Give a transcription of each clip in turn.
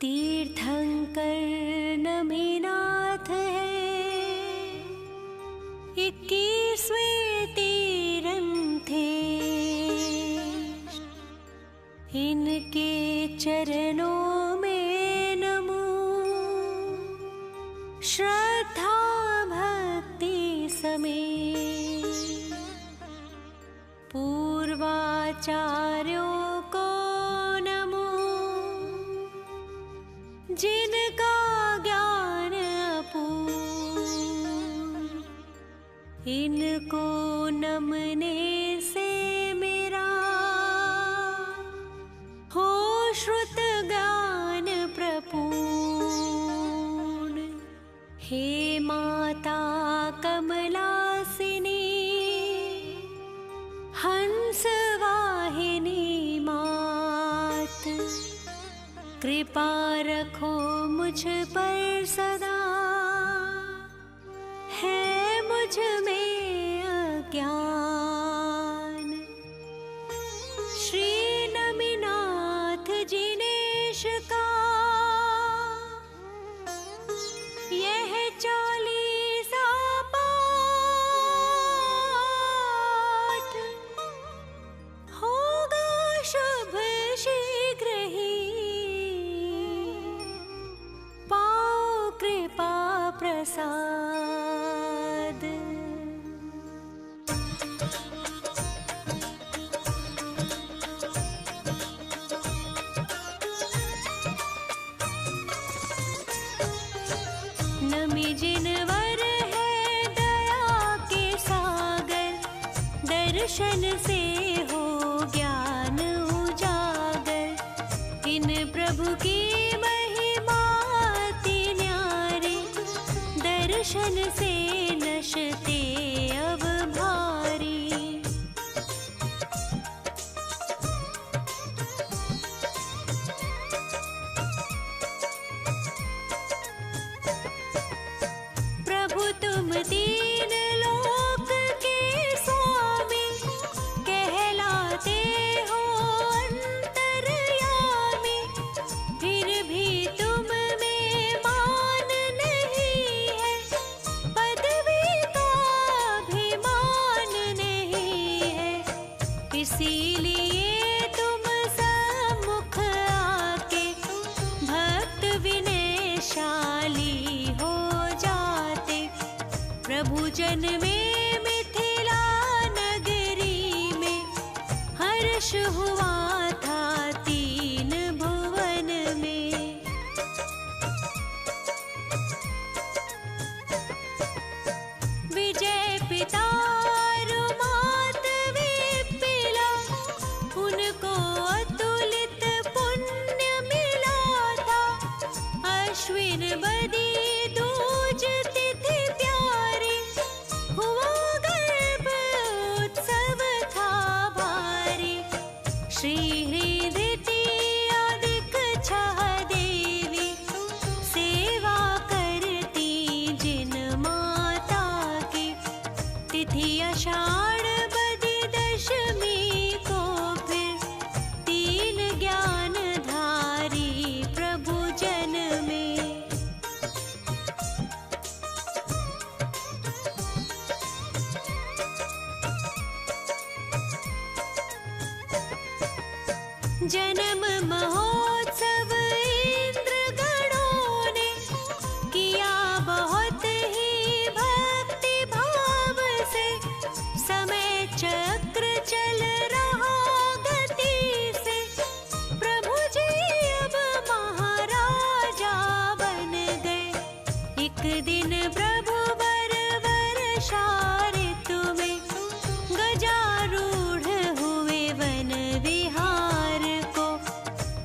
तीर्थंकर नमीनाथ है, 21वें तीरंथे, इनके चरणों में नमो। श्रद्धा भक्ति समेत पूर्वाचार्यों को नमो, जिनका ज्ञान अपूर्ण, इनको नमने से मेरा हो श्रुत ज्ञान प्रपूर्ण। हे माता कमलासिनी, हंस वाहिनी मात, कृपा रखो मुझ पर सदा, है मुझ में अज्ञान। श्री नमीनाथ जिनेश का यह 40 पाठ होगा शुभ शीघ्र ही, पाओ कृपा प्रसाद। नमी जिनवर है दया के सागर, दर्शन से हो ज्ञान उजागर। इन प्रभु की महिमा अति न्यारी, दर्शन से नशते अब भारी। प्रभु तुम तीन लोक के स्वामी, कहलाते हो अंतर्यामी। फिर भी तुम में मान नहीं है, पदवी का अभिमान नहीं है। इसीलिए तुम सम्मुख आके भक्त विनयशाली हो जाते। प्रभु जन में मिथिला नगरी में हर्ष हुआ था 3 भुवन में। विजय पिता रुमात विपिला, उनको अतुलित पुण्य मिला था। अश्विन बदी दूज तिथि प्यारी, हुआ गर्भ उत्सव था भारी। श्री हृदय अधिक छह देवी, सेवा करती जिन माता की। तिथि आषाढ़ बदी दशमी को, फिर 3 ज्ञानधारी प्रभु जन में। जन्म महोत्सव इंद्र गणों ने किया बहुत ही भक्ति भाव से। समय चक्र चल रहा गति से, प्रभु जी अब महाराजा बन गए। एक दिन प्रभु बर वर्षा ऋतु में, गजारूढ़ हुए वन विहार को।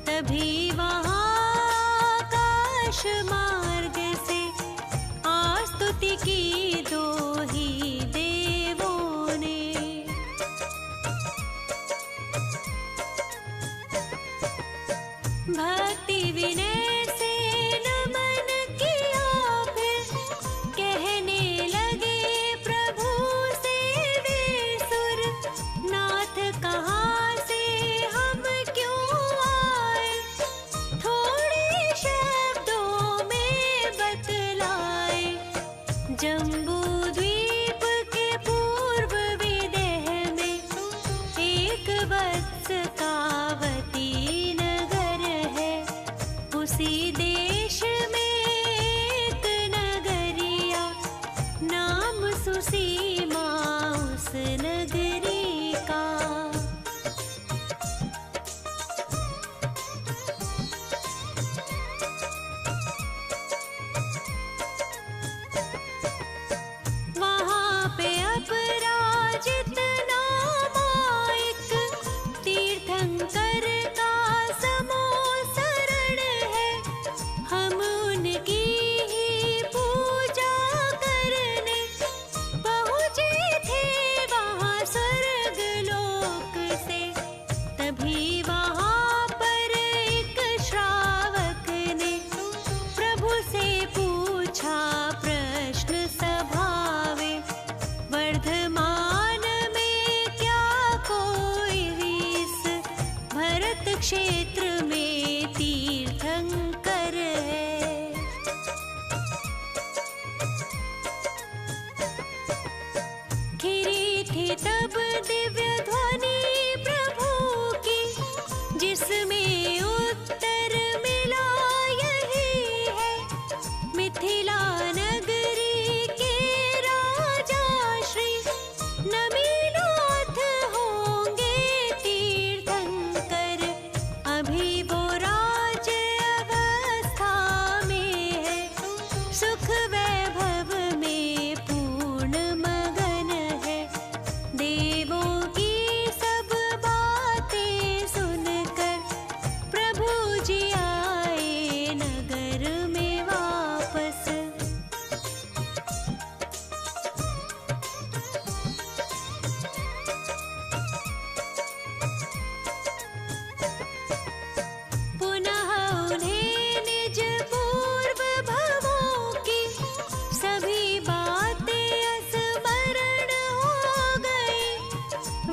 तभी वहाँ आकाश मार्ग से आस्तुति की 2 ही देवों ने। भक्ति विनय से नमन किया, फिर कहने लगे प्रभु से वे सुर। नाथ कहाँ से हम क्यों आए, थोड़ी भरत क्षेत्र में तीर्थंकर है। खिरी थी तब दिव्य ध्वनि प्रभु की, जिसमें उत्तर मिला यही है, मिथिला नगरी के राजा श्री नमीनाथ होंगे तीर्थंकर। अभी वो राज अवस्था में है, सुख वैभव में पूर्ण मगन है। देवों की सब बातें सुनकर प्रभु जी आए नगर में वापस। पुनः उन्हें निज पूर्व भवों की सभी बातें स्मरण हो गई।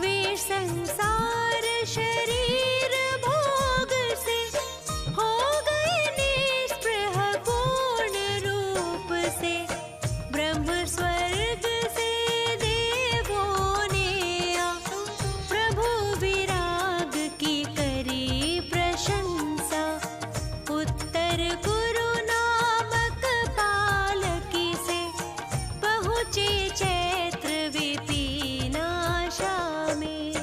वे संसार शरीर भोग से हो गए निस्पृह पूर्ण रूप से। ब्रह्म स्वर्ग से देवों ने आ प्रभु विराग की करी प्रशंसा। उत्तर कुरु नामक पालकी से पहुँचे चैत्र विपिनाशा में।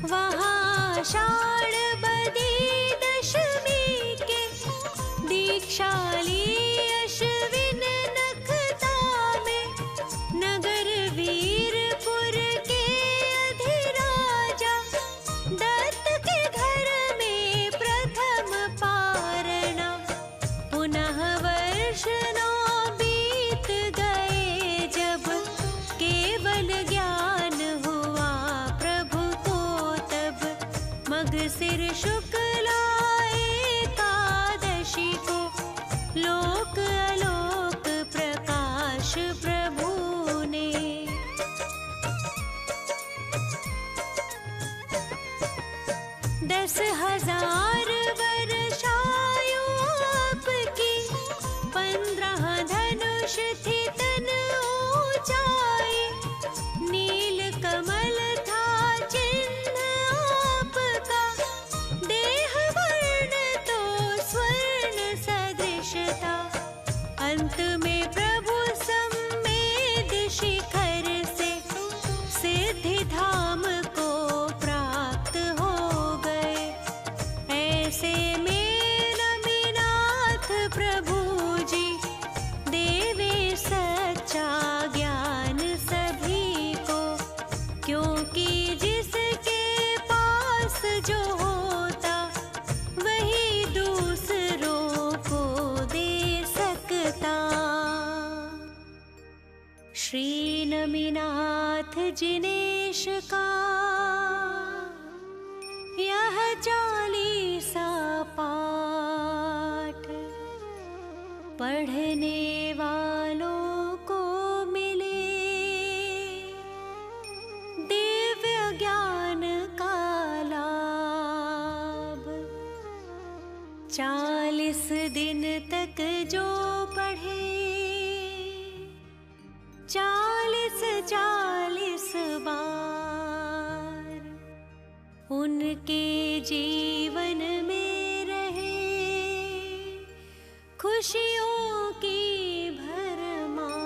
वहाँ आषाढ़ बदी दशमी के दीक्षाली अश्विन नखता में, नगर वीरपुर के अधिराजा दत्त के घर में प्रथम पारणा। पुनः वर्ष 9 बीत गए जब केवल ज्ञान हुआ प्रभु को तब। मगसिर शुक्ला एकादशी को लोक अलोक प्रकाश प्रभु ने। 10,000 वर्षायु आपकी, 15 धनुष थी तन ऊंचाई। नील कमल था चिन्ह आपका, देह वर्ण तो स्वर्ण सदृश था। अंत में प्रभु सम्मेद शिखर से सिद्धि धाम को प्राप्त हो गए। ऐसे में नमीनाथ प्रभु जी देवे सच्चा ज्ञान सभी को। क्योंकि जिसके पास जो होता वही दूसरों को दे सकता। श्री नमीनाथ जिनेश का यह 40सा पाठ पढ़ने वालों को मिले दिव्य ज्ञान का लाभ। 40 दिन तक जो पढ़े 40 बार, उनके जीवन में रहे खुशियों की भरमार।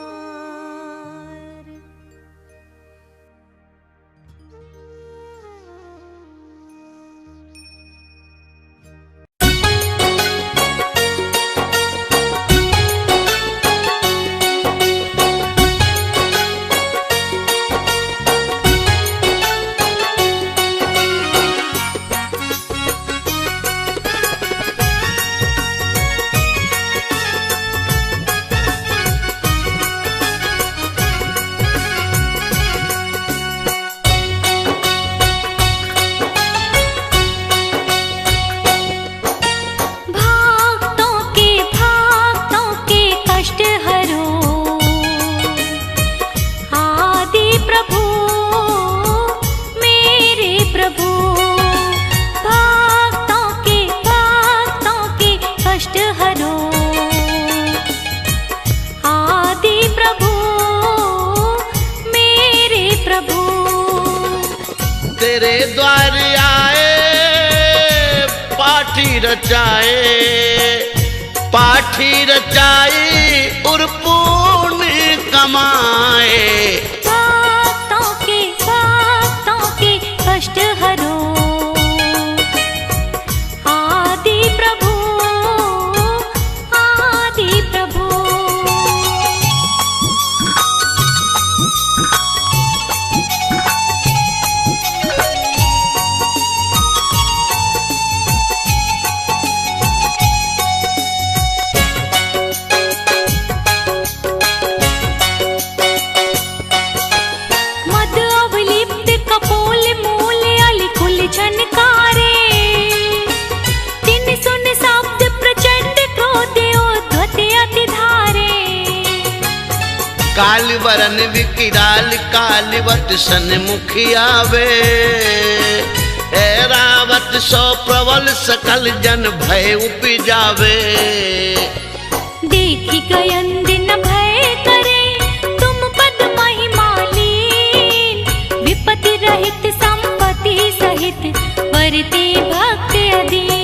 तेरे द्वार आए पाठी रचाई और पुण्य कमाए। भक्तों के कष्ट हरो आदि प्रभु आदि प्रभु। काल वरन विकिराल कालिवत सन्मुखी आवे। ऐरावत सो प्रबल सकल जन भय उपजावे। देखी गयन दिन भय करे तुम पद महिमालीन। विपत्ति रहित संपत्ति सहित वरते भक्ति अधीन।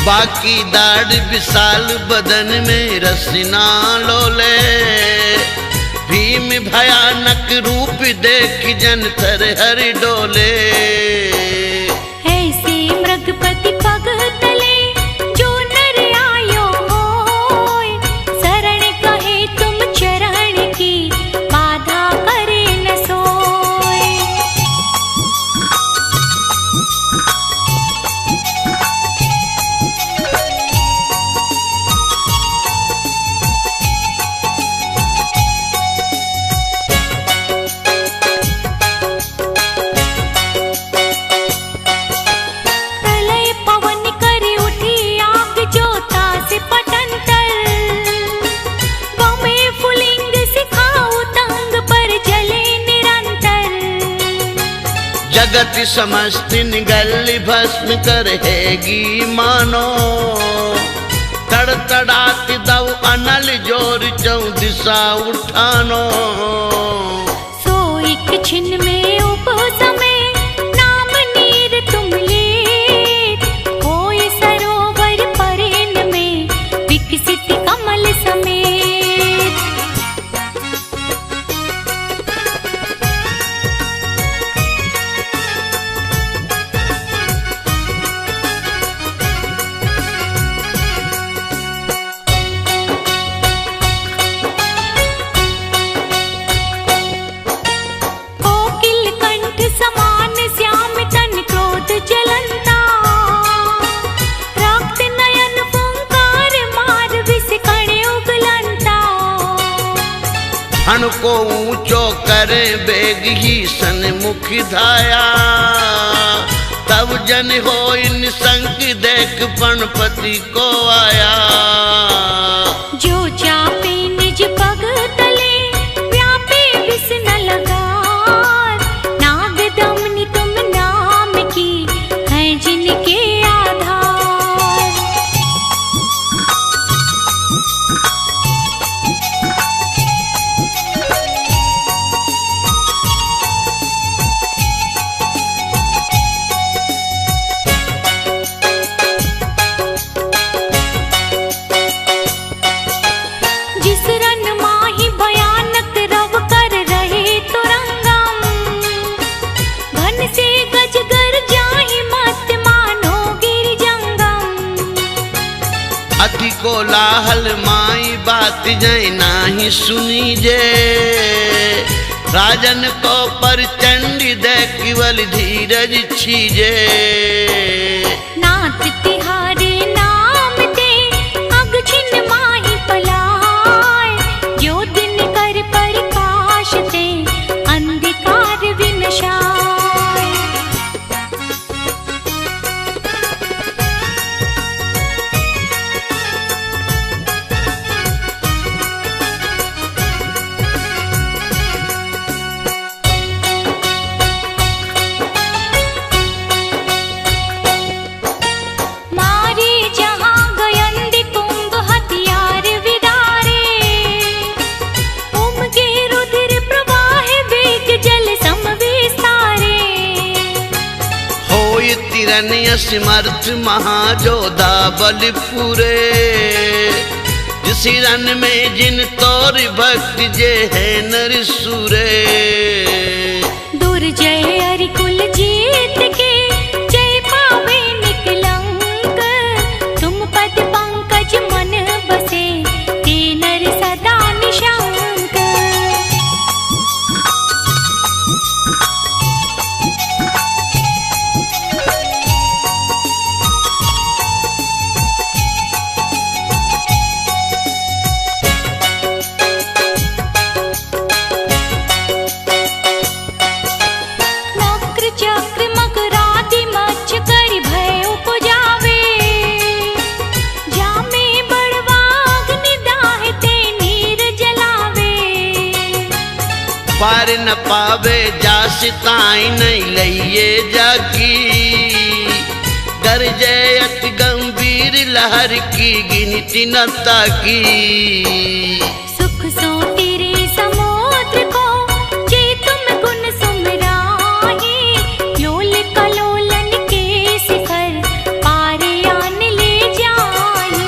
बाकी दाढ़ विशाल बदन में रसना लोले। भीम भयानक रूप देख जन थर हर डोले। ऐसे मृगपति पग तले जो नर आयो होय। शरण कहे तुम चरण की बाधा करे न सोय। जगत समस्त निगल भस्म करहेगी मानो। तड़तड़ात दव अनल जोर चौदिशा उठानो। सो एक छिन में उपसमे नाम नीर तुम लेत। होय सरोवर परेन में विकसित कमल समेत। हन को ऊंचो करे बेग ही सन्मुख धाया। तब जन हो निसंक देख पणपति को आया। जो चापे निज पग तले व्यापे विष न लगार। नाग दमनी तुम नाम की है जिनके आधार। अति कोलाहल माई बात जय नाही सुनी जे। राजन को परचंडी दे केवल धीरज छीजे। नाथ तिहारे नाम ते अग छिन माही पलाय। जो दिन कर प्रकाश ते अंधकार विनशाय। वीरन असमर्थ महाजोधा बल पूरे। जिस रन में जिन तोर भक्त जे है नर सुरे। दुर्जय हरि कुल जीत के जय पावे निकलंक। तुम पद पंकज मन बसे ते नर सदा निशंक। पार न पावे जास ताई नहीं लइए जाकी। गरजे अति गंभीर लहर की गिनती न ताकी। सुख सो तेरे समुद्र को जे तुम गुण सुमराही। लोल कलोलन के शिखर पार आन ले जाई।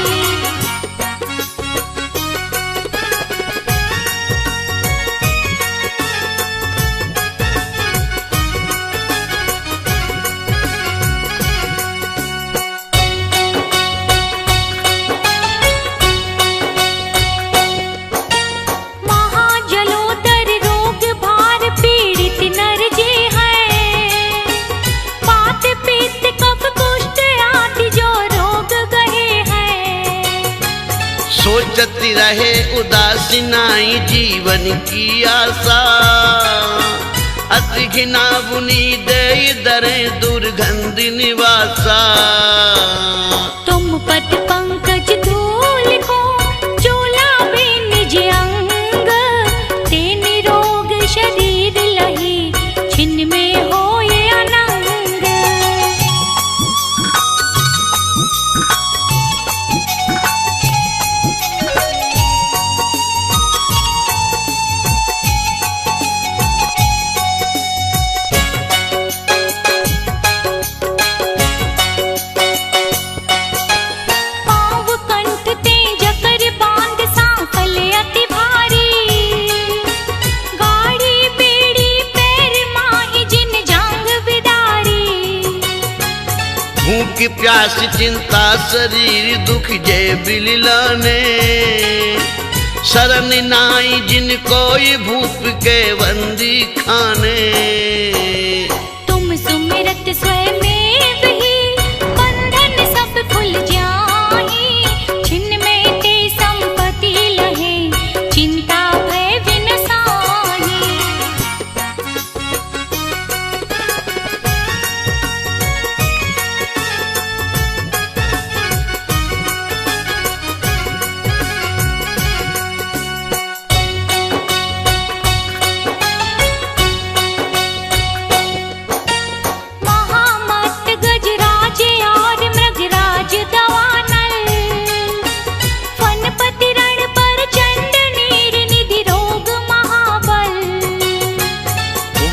सोचती रहे उदासी नाई जीवन की आशा। अति घिना बुनी दे दरे दुर्गंध निवासा। तुम पद पंकज धूल को चोला बे निज अंग। ते निरोग शरीर लही छिन्न में होए अनंग। भूख प्यास चिंता शरीर दुख जय बिललाने। शरण नाई जिन कोई भूप के बंदी खाने। तुम सुमिरत स्वयं ही बंधन सब खुल जाही। छिन्न में ते संपत्ति लहे चिंता भय विनसाही।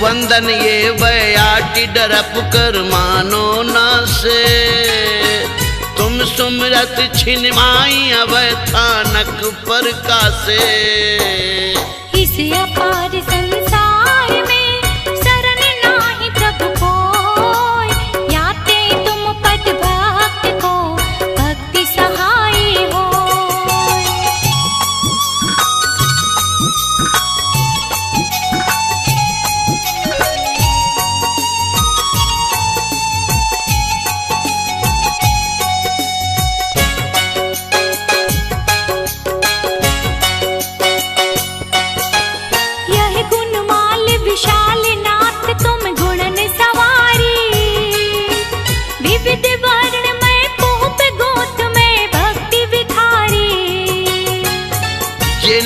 वंदन ये बयाटी डरप कर मानो ना से। तुम सुमरत छिन माई अब थानक पर कासे। इस अपार संसार में शरण नाही प्रभु कोय। याते तुम पद भक्त को भक्ति सहाय होय।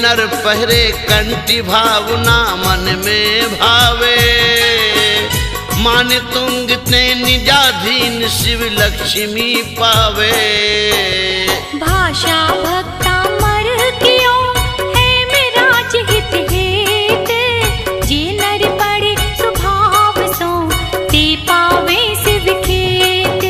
नर पहरे कंठी भावना मन में भावे। मान तुंग ते निजाधीन शिव लक्ष्मी पावे। भाषा भक्ता मर कियो है मेरा हित हेत। जे नर पड़े स्वभाव सो ते पावे शिव खेत।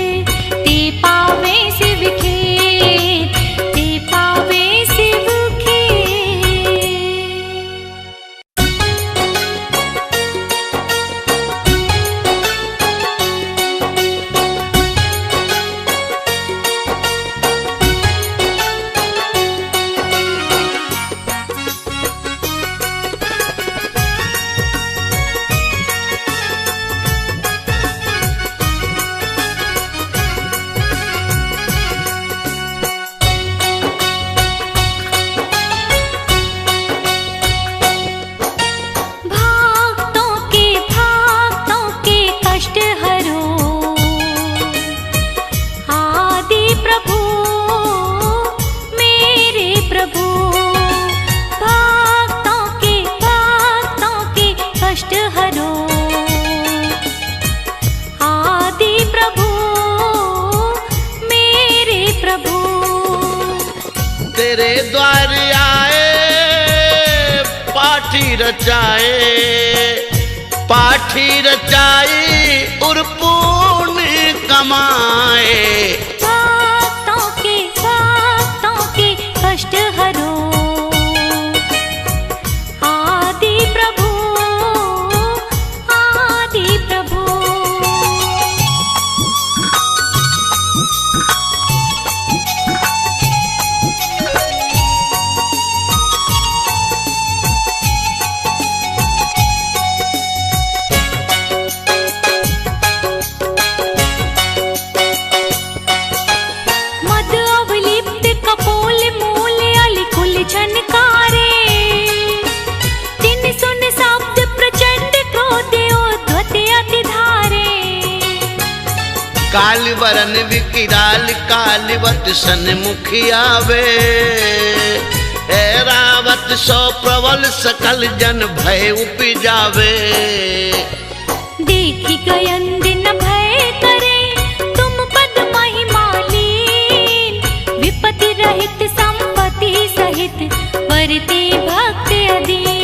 तेरे द्वार आए पाठी रचाए और पुण्य कमाए। भक्तों के कष्ट हरो आदि प्रभु काल वरन विकिराल कालवत सन्मुख आवे। ऐरावत सो प्रबल सकल जन भय उपजावे। देखी गयन दिन भय करे तुम पद महिमालीन। विपत्ति रहित संपत्ति सहित वरते भक्त अधीन।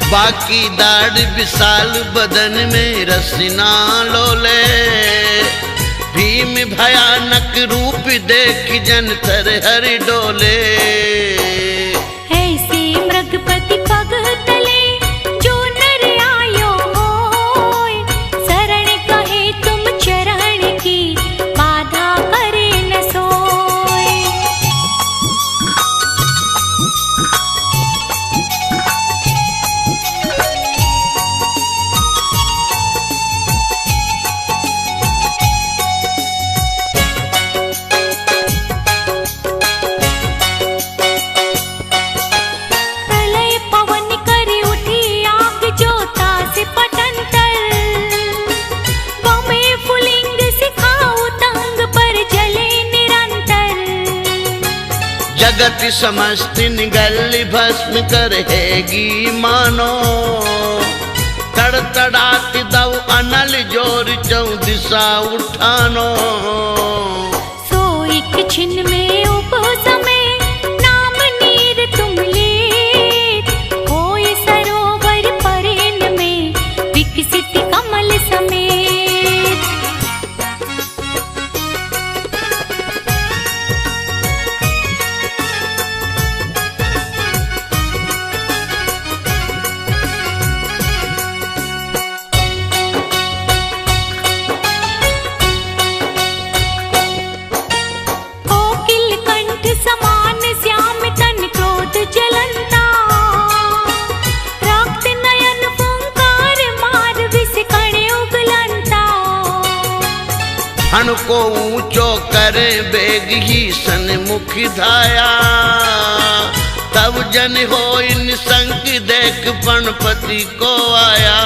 बाकी दाढ़ विशाल बदन में रसना लोले। भीम भयानक रूप देख जन थर हर डोले। ऐसे मृगपति पग तले जो नर आयो होय। शरण कहे तुम चरण की बाधा करे न सोय। जगत समस्त निगल भस्म करहेगी मानो। तड़तड़ात दव अनल जोर चौदिशा उठानो। सो एक छिन में उपसमे नाम नीर तुम लेत। होय सरोवर परेन में विकसित कमल समेत। समान श्याम तन क्रोध जलंता। रक्त नयन फुंकार मार विष कण उगलंता। हण को ऊंचो करे बेग ही सन्मुख धाया। तब जन हो निसंक देख पणपति को आया।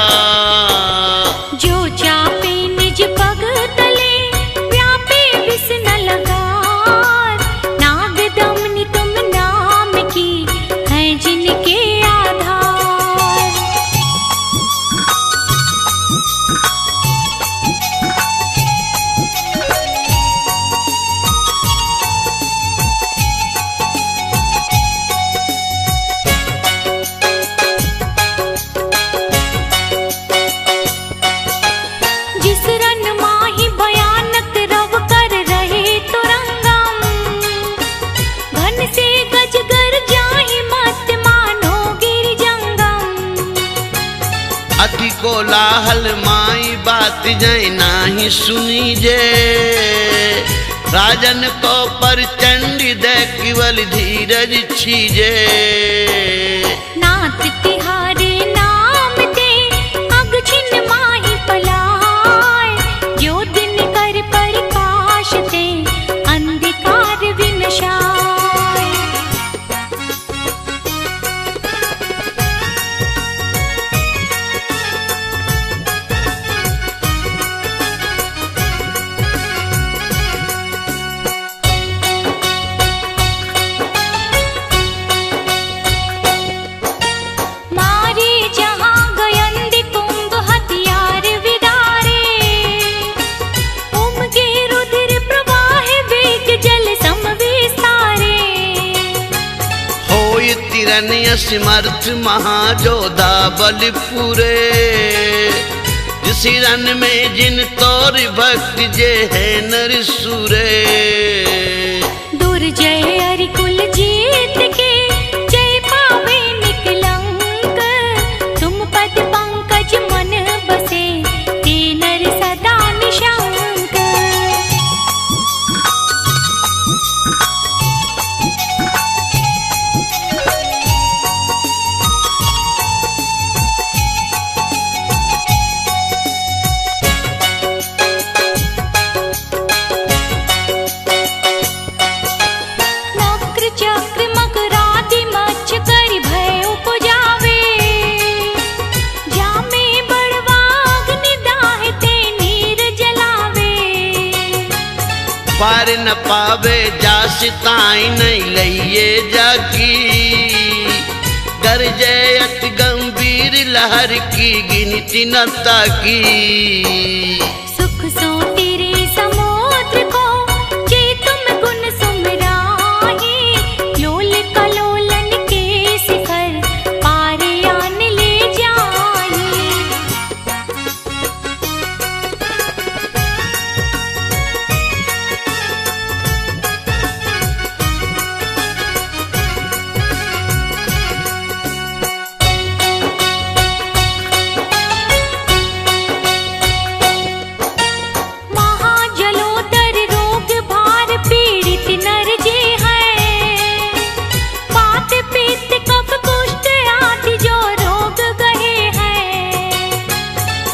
जो चापे निज पग तले व्यापे विष न लगा। तुम नाम की है जिनके आधार। जिस रन माही भयानक रव कर रहे तुरंगम। घन से गजगर जाहि मत मानो गिर जंगम। अति कोलाहल माई बात जय नाही सुनी जे। राजन को पर चंडी दे केवल धीरज छीजे। नाथ तिहारे नाम ते अग छिन माही पलाय। जो दिन कर प्रकाश ते अंधकार विनशाय। समर्थ महाजोधा बलपुरे। जिस रन में जिन तोर भक्त जे है नर सुरे। दुर्जय अरिकुल जीत के जय पावे निकलंक। तुम पद पंकज मन बसे ते नर सदा निशंक। चक्र मकरादि मच्छ कर भय उपजावे। जामे बड़वाग्नि दाहते नीर जलावे। पार न पावे जास ताई नहीं लइए जाकी। गरजे अति गंभीर लहर की गिनती न ताकी। सुख सो तेरे समुद्र को जे तुम गुण सुमराही। लोल कलोलन के शिखर पार आन ले जाही। महाजलोदर रोग भार पीड़ित नर जे हैं। वात पित्त कफ कुष्ठ आदि जो रोग गहे हैं।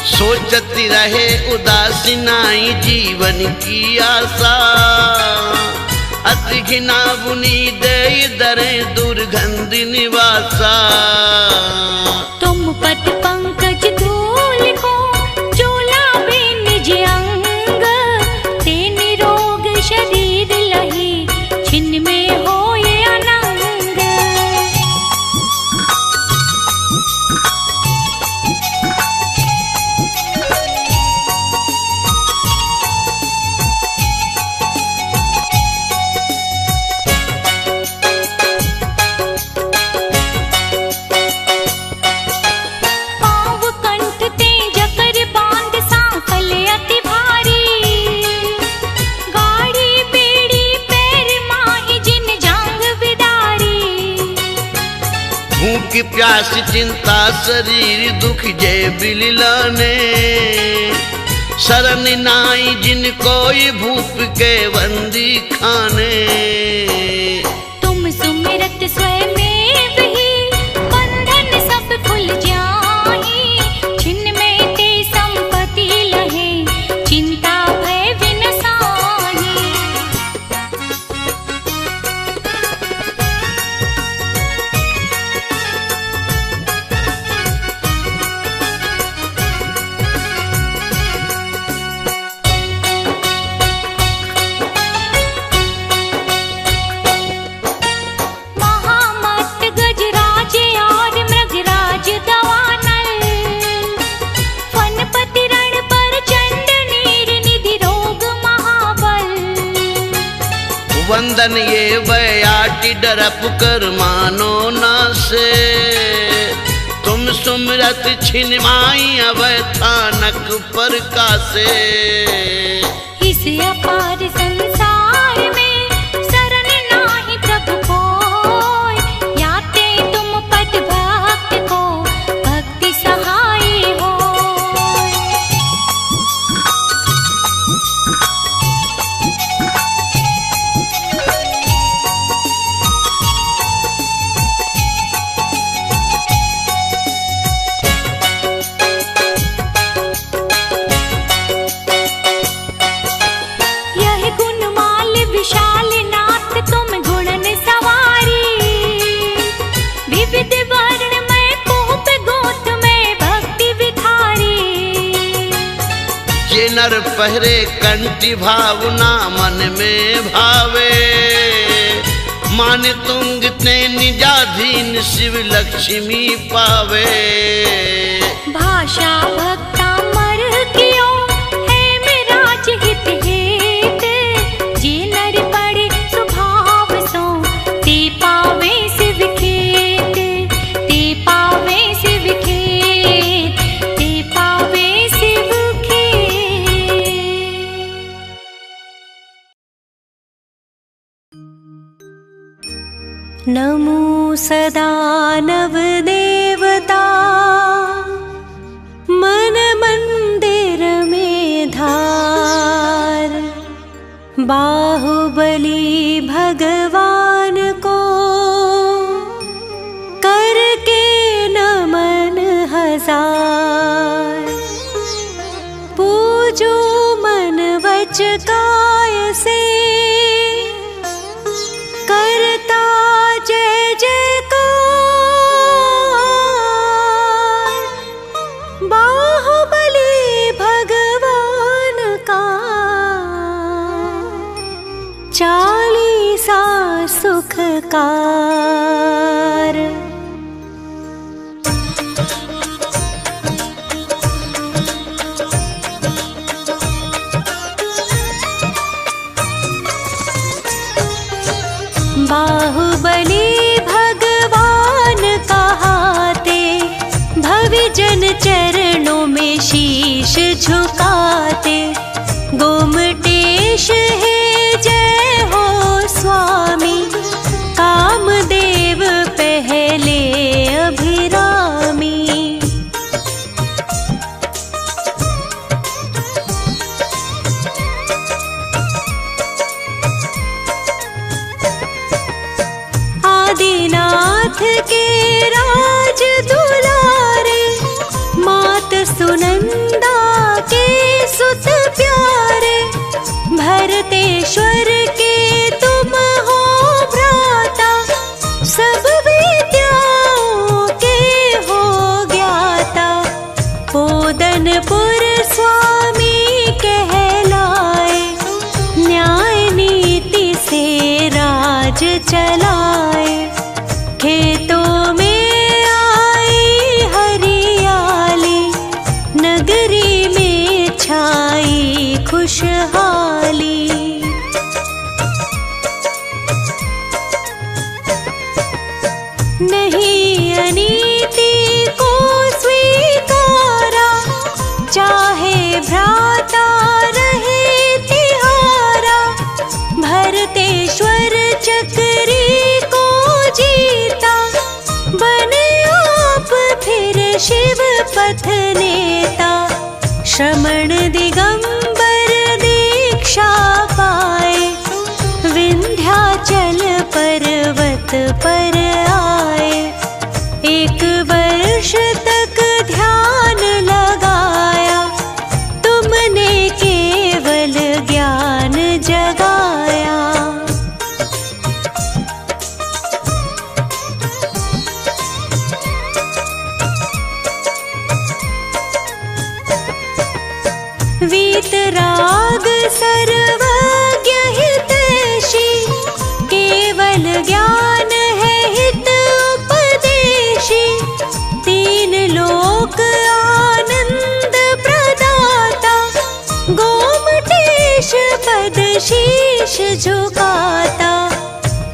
सोचती रहे उदासी नाई जीवन की आशा। अति घिना बुनी दे दरे दुर्गंध निवासा। तुम पद पंकज धूल को चोलावे निज अंग। ते निरोग शरीर लही छिन्न में होए अनंग। पाँव कंठ ते जकर बांध सांकल अति भारी। गाड़ी बेड़ी पैर माही जिन जांग बिदारी। भूख प्यास चिंता शरीर दुख जय बिललाने। शरण नाई जिन कोई भूप के बंदी खाने। तुम सुमिरत स्वयं ही बंधन सब खुल जाही। छिन्न में ते संपत्ति लहे चिंता भय विनसाही। महामत गजराज और मृगराज दवानल। फनपति रण पर चंड नीर निधि रोग महाबल। वंदन ये बयाटी डरप कर मानो ना से। तुम सुमरत छिन माई अवै थानक पर कासे। इस अपार संसार में शरण नाही प्रभु कोय। याते तुम पद भक्त को भक्ति सहाय होय। यह गुणमाल विशाल नाथ तुम गुणन सवारी। विविध वर्ण में कोप गोत में भक्ति विधारी। ये नर पहरे कंठी भावना मन में भावे। मान तुंग ते निजाधीन शिव लक्ष्मी पावे। भाषा भक्ता मर कियो है मेरा हित हेत। जे नर पड़े स्वभाव सो ते पावे शिव खेत। नमो सदा नव देवता मन मंदिर में धार। बाहुबली भगवान को करके नमन हजार। पूजो मन वच काय से करता जय जयकार। बाहुबली भगवान का चालीसा सुखकार। बाहुबली भगवान कहाते भविजन चरणों में शीश झुकाते। गोमटेश है जय हो स्वामी कामदेव पहले अभिरामी। आदिनाथ के राज दुलारे मात सुनंदा के सुत प्यारे। भरतेश्वर के तुम हो भ्राता सब विद्याओं के हो ज्ञाता। पोदनपुर स्वामी कहलाए न्याय नीति से राज चलाए। खेतों में आई हरियाली नगरी में छाई खुशहाली। नहीं अनीति को स्वीकारा चाहे भ्राता रहे तिहारा। भरतेश्वर चक्री को जीता बने आप फिर शिव पथ नेता। श्रमण दिगंबर दीक्षा पाए विंध्याचल पर्वत पर आए। एक वर्ष तक ध्यान लगाया तुमने केवल ज्ञान जगाया। वीतराग सर्वज्ञ हितैषी केवल ज्ञान है हित उपदेशी। तीन लोक आनंद प्रदाता गोमटेश पद शीश झुकाता।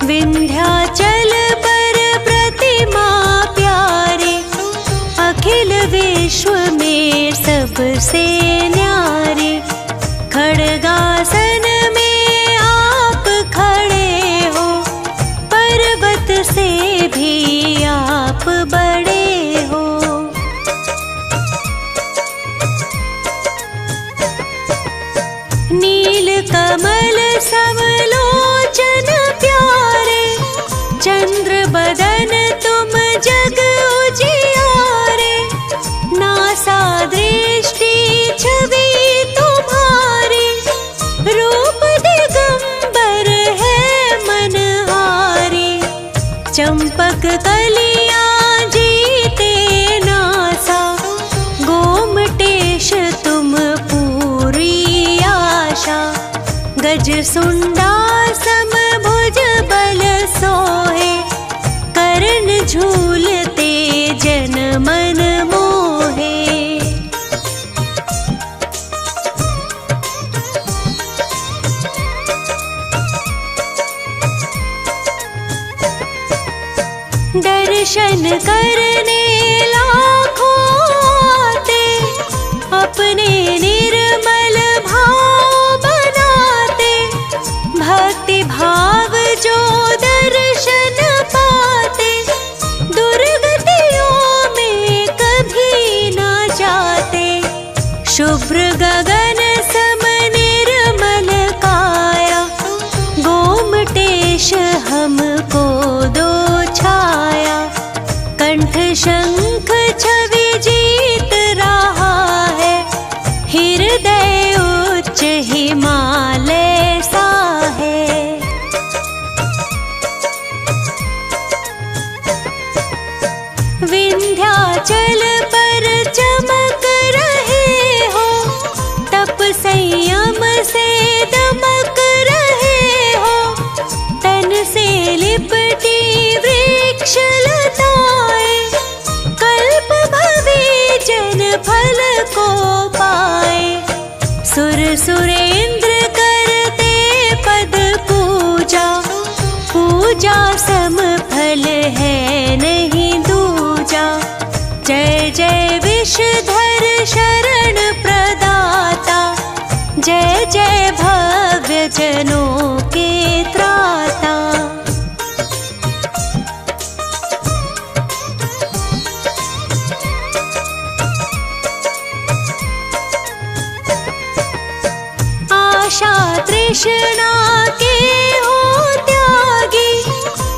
विंध्याचल पर प्रतिमा प्यारे अखिल विश्व में सबसे न्यारे। खड़गासन में आप खड़े हो पर्वत से भी आप बड़े हो। नील कमल समलोचन प्यारे चंद्र बदन तुम जग उजियारे। नासा दृष्टि छवि तुम्हारी रूप दिगंबर है मनहारी। चंपक कलियां जीते नासा गोमटेश तुम पूरी आशा। गज सुंडा समभुज बल सोहे कर्ण झूलते जन मन मोहे। दर्शन करने लाखों आते अपने निर्मल भाव बनाते। भक्ति भाव जो दर्शन पा शुभ्र गगन सम निर्मल काया, गोमटेश हमको दो छाया। कंठ शंख छवि जीत रहा है, हृदय उच्च हिमालय सा है। विंध्याचल पर चमक रहे हो, तप संयम से दमक रहे हो। तन से लिपटी वृक्ष लताएं, कल्प भवी जन फल को पाए। सुर सुरेंद्र करते पद पूजा, पूजा सम फल है नहीं दूजा। जय जय विषधर शरण प्रदाता, जय जय भव्य जनों के त्राता। आशा तृष्णा के हो त्यागी,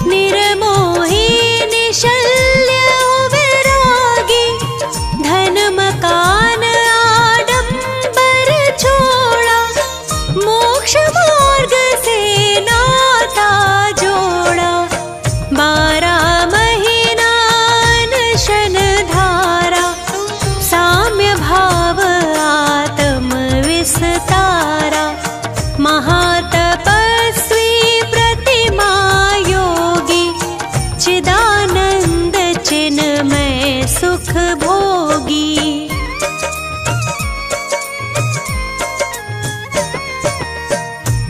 निर्मोही निशल्य हो वैरागी। धन मकान आडंबर छोड़ा, मोक्ष मार्ग से नाता जोड़ा। 12 महीना अनशन धारा, साम्य भाव आत्म विस्तारा। महातपस्वी प्रतिमा योगी, चिदानंद चिन्मय सुख भोगी।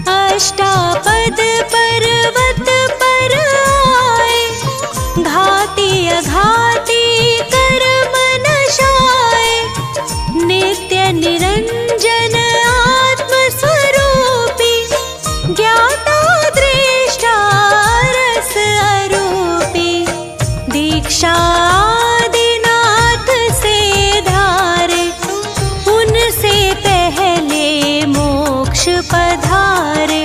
अष्टापद पर्वत पर आए, घाती अघाती कर्म नशाए। नित्य निरंजन आत्म स्वरूपी, ज्ञाता दृष्टा रस अरूपी। दीक्षा आदिनाथ से धारे, उनसे पहले मोक्ष पधारे।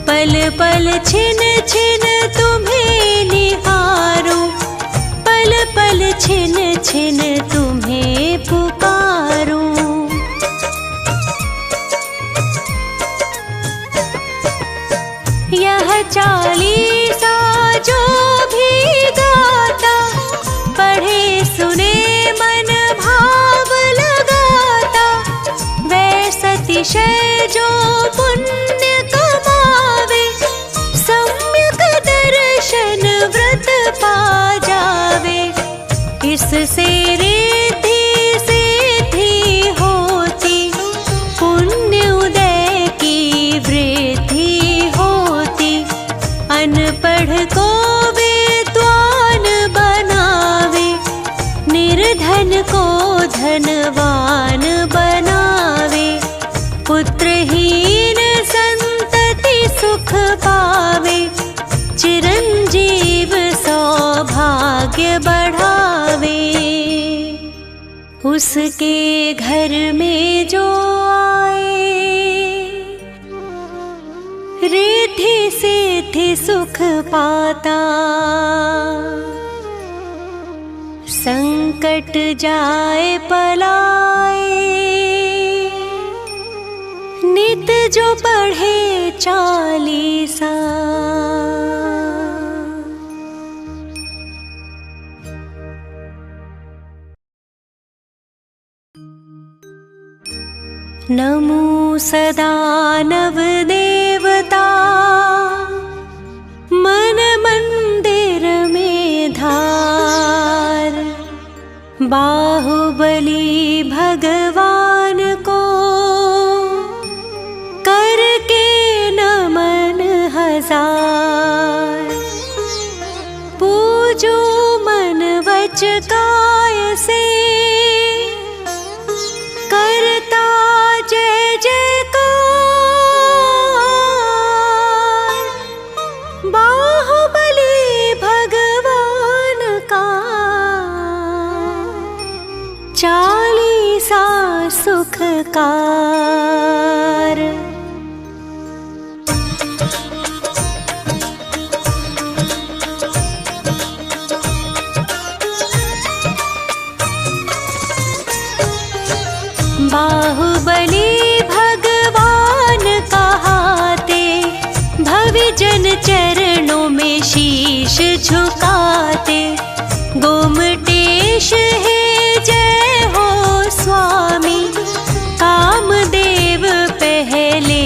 पल पल छिन छिन तुम्हें निहारूं, पल पल छिन छिन तुम्हें पुकारूं। यह चालीसा जो भी गाता, पढ़े सुने मन भाव लगाता। वैसा अतिशय जो पुण्य कमावे, सम्यक दर्शन व्रत पा जावे। इससे रिद्धि सिद्धि होती, पुण्य उदय की वृद्धि होती। अनपढ़ को विद्वान बनावे, निर्धन को धनवान बनावे। पुत्रहीन संतति सुख पावे, चिरंजीव सौभाग्य बढ़ावे। उसके घर में जो आए, रिद्धि सिद्धि सुख पाता। संकट जाए पलाए, नित जो पढ़े चालीसा। नमो सदा नव देवता, मन मंदिर में धार। बाहुबली भगवान को करके नमन हजार। पूजो मन वच काय से, करता जय जयकार। बाहुबली भगवान का चालीसा चमत्कार। बाहुबली भगवान कहाते, भविजन चरणों में शीश झुकाते। गोमटेश है जय हो स्वामी, कामदेव पहले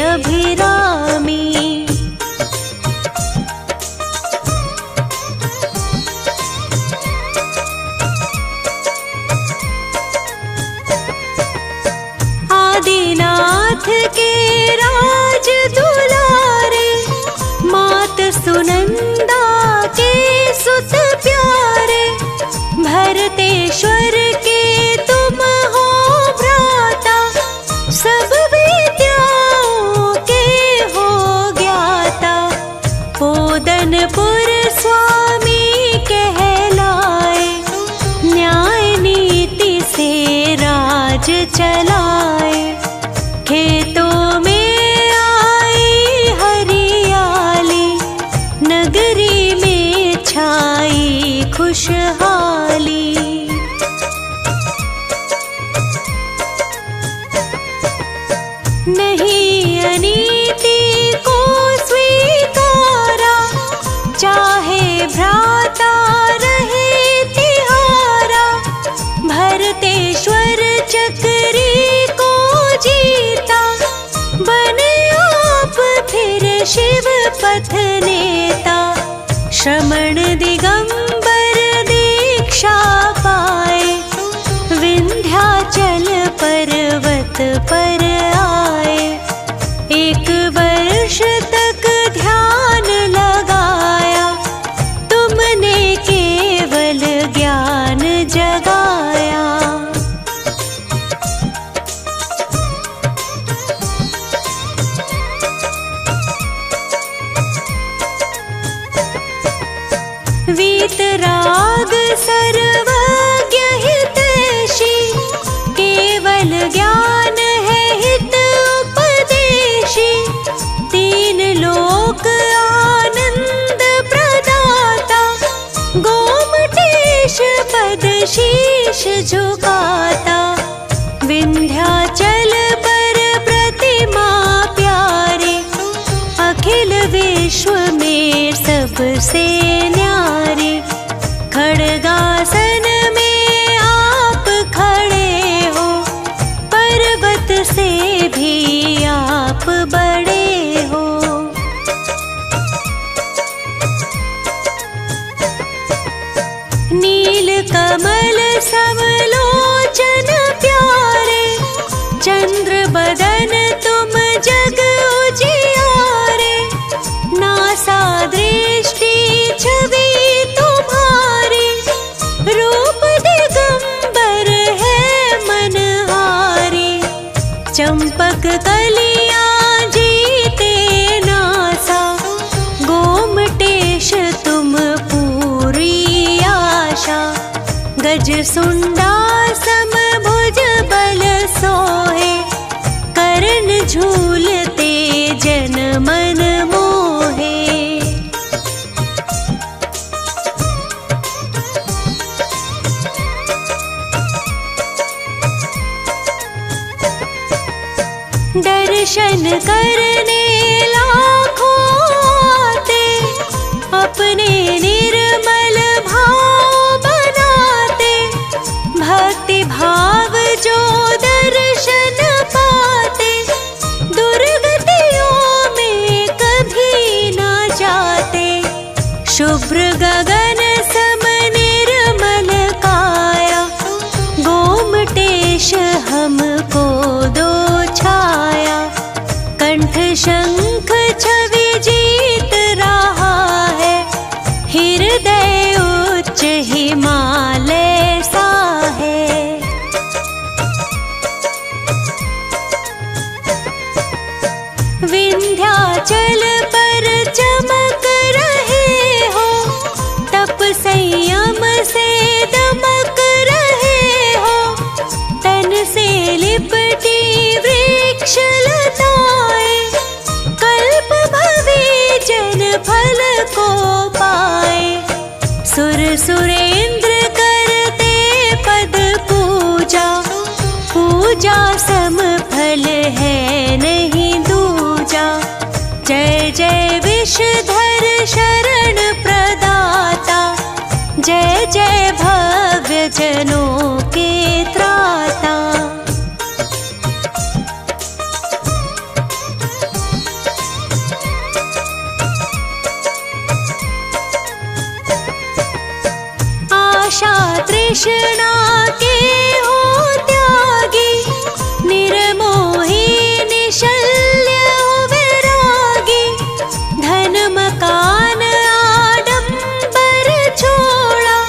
अभिरामी। आदिनाथ के राज दुलारे, मात सुनंदा के सुत प्यारे। भरतेश्वर के तुम हो भ्राता, सब विद्याओं के हो ज्ञाता। पोदनपुर स्वामी कहलाए, न्याय नीति से राज चलाए। खेतों में आई हरियाली, नगरी में छाई खुशहाली। नहीं अनीति को स्वीकारा, चाहे भ्राता रहे तिहारा। भरतेश्वर चक्री को जीता, बने आप फिर शिव पथ नेता। श्रमण दिगंबर दीक्षा पाए, विंध्याचल पर्वत पर आए। 1 वर्ष तक ध्यान लगाया, तुमने केवल ज्ञान जगाया। वीतराग सर्वज्ञ हितैषी, केवल ज्ञान है हित उपदेशी। 3 लोक आनंद प्रदाता, गोमटेश पद शीश झुकाता। विंध्याचल पर प्रतिमा प्यारे, अखिल विश्व में सबसे न्यारे। खड़गासन में आप खड़े हो, पर्वत से भी आप बड़े हो। नील कमल समलोचन प्यारे, चंद्र बदन तुम जग उजियारे। नासा दृष्टि छवि तुम्हारी, रूप दिगंबर है मनहारी। चंपक कलियां जीते नासा, गोमटेश तुम पूरी आशा। गज सुंडा समभुज बल सोहे, करण झूलते जन मन मोहे। दर्शन करने लाखों आते, अपने निर्मल भाव बनाते। भक्ति भाव जो दर्शन पाते, दुर्गतियों में कभी ना जाते। शुभ्र गगन सम निर्मल काया, गोमटेश हमको दो छाया। कंठ शंख छवि जीत रहा है, हृदय उच्च हिमालय सा है। विंध्याचल पर चमक रहे हो, तप संयम से दमक रहे हो। तन से लिपटी वृक्ष लताएं, कल्प भवे जन फल को पाए। सुर सुरेंद्र करते पद पूजा, पूजा सम फल है नहीं दूजा। जय जय विषधर शरण प्रदाता, जय जय भव्य जनों के त्राता। आशा तृष्णा के हो त्यागी, निर्मोही निशल्य हो वैरागी। धन मकान आडंबर छोड़ा,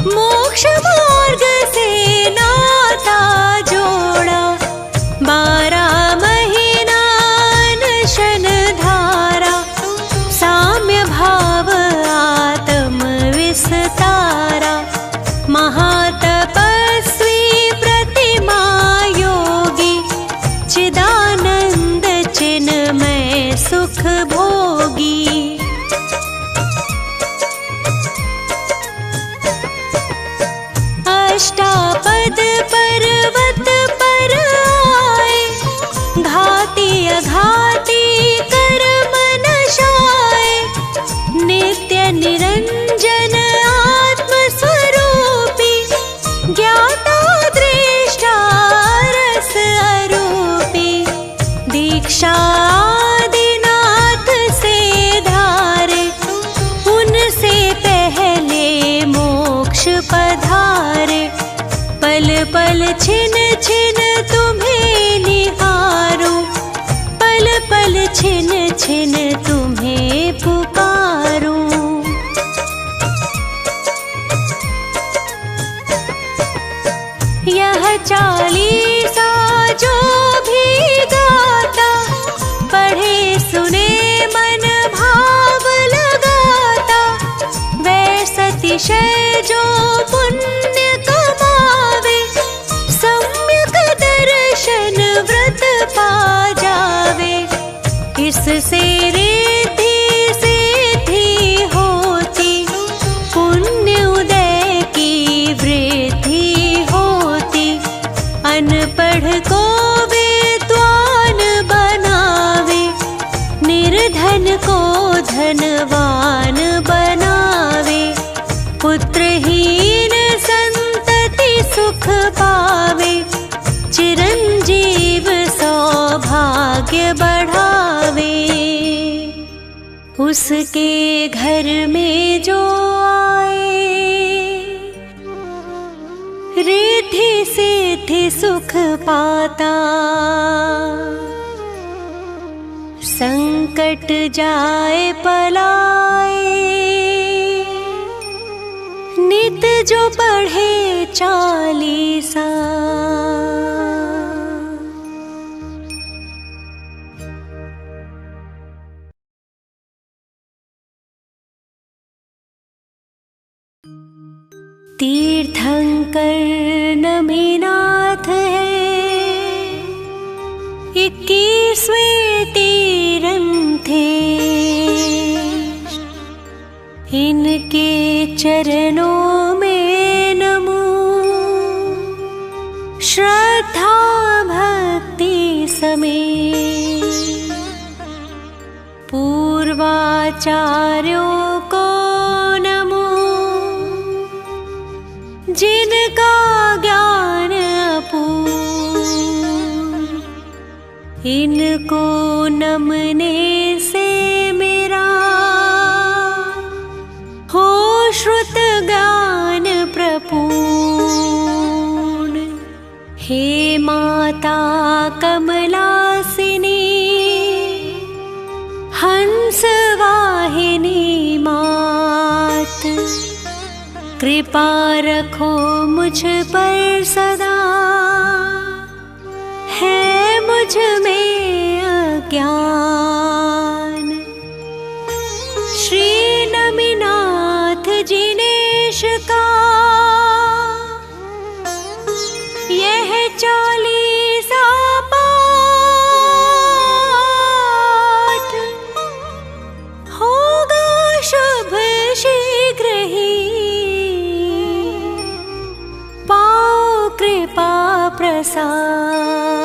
मोक्ष मार्ग से नाता जोड़ा। 12 महीना अनशन धारा, साम्य भाव आत्म विस्तारा। महातपस्वी प्रतिमा योगी, चिदानंद चिन्मय सुख भोगी। अष्टापद पर्वत पर आए, घाती अघाती कर्म नशाए। नित्य निरंजन आत्म स्वरूपी, ज्ञाता दृष्टा रस अरूपी। दीक्षा आदिनाथ से धारे, उनसे पहले मोक्ष पधारे। पल पल छिन छिन तुम्हें निहारूं, पल पल छिन छिन तुम्हें पुकारूं। यह चालीसा जो भी गाता, पढ़े सुने मन भाव लगाता। वैसा अतिशय जो पुण्य कमावे, सम्यक दर्शन व्रत पा जावे। इससे रिद्धि सिद्धि होती, पुण्य उदय की वृद्धि होती। अनपढ़ को विद्वान बनावे, निर्धन को धनवान बनावे। पुत्रहीन संतति सुख पावे, चिरंजीव सौभाग्य बढ़ावे। उसके घर में जो आए, रिद्धि सिद्धि सुख पाता। संकट जाए पलाए, नित जो पढ़े चालीसा। तीर्थंकर नमीनाथ है, 21वें तीरंथे। इनके चरणों में नमो, श्रद्धा भक्ति समेत। पूर्वाचार्यों को नमो, जिनका ज्ञान अपूर्व। इनको नमने से मेरा हो श्रुत ज्ञान प्रपूर्ण। हे माता कमलासिनी, हंस वाहिनी मात। कृपा रखो मुझ पर सदा, है मुझ में अज्ञान। श्री नमीनाथ जिनेश का यह 40 प्रसाद।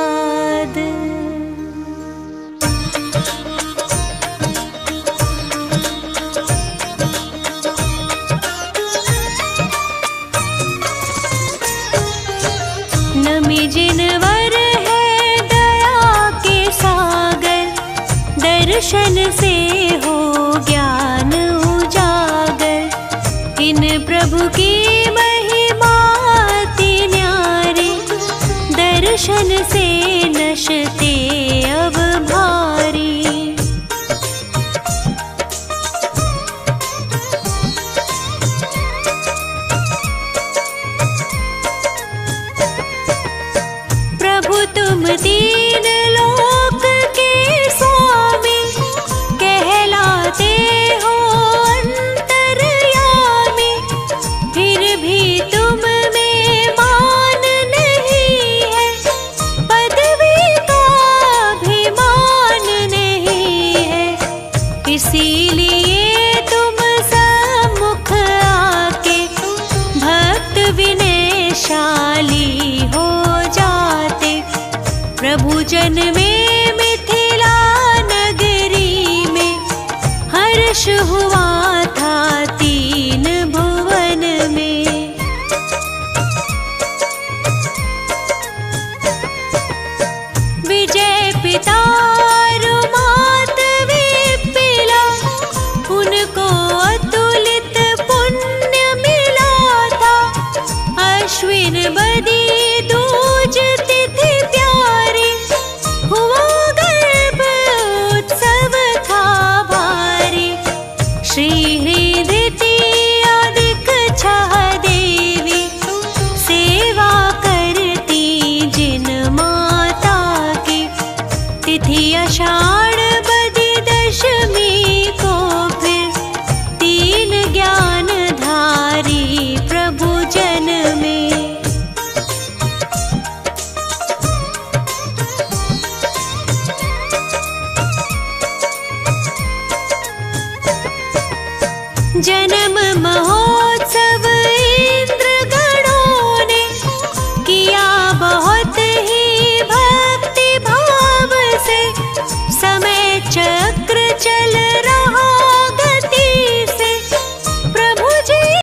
नमी जिनवर है दया के सागर, दर्शन से हो ज्ञान उजागर। इन प्रभु की महिमा अति न्यारी, दर्शन से नशते अब भारी। प्रभु तुम तीन लोक के स्वामी, कहलाते हो अंतर्यामी। फिर भी तुम में मान नहीं है, पदवी का अभिमान नहीं है। इसीलिए तुम सम्मुख आके भक्त विनयशाली हो जाते। प्रभु जन में मिथिला नगरी में हर्ष हुआ था तीन भुवन में। विजय पिता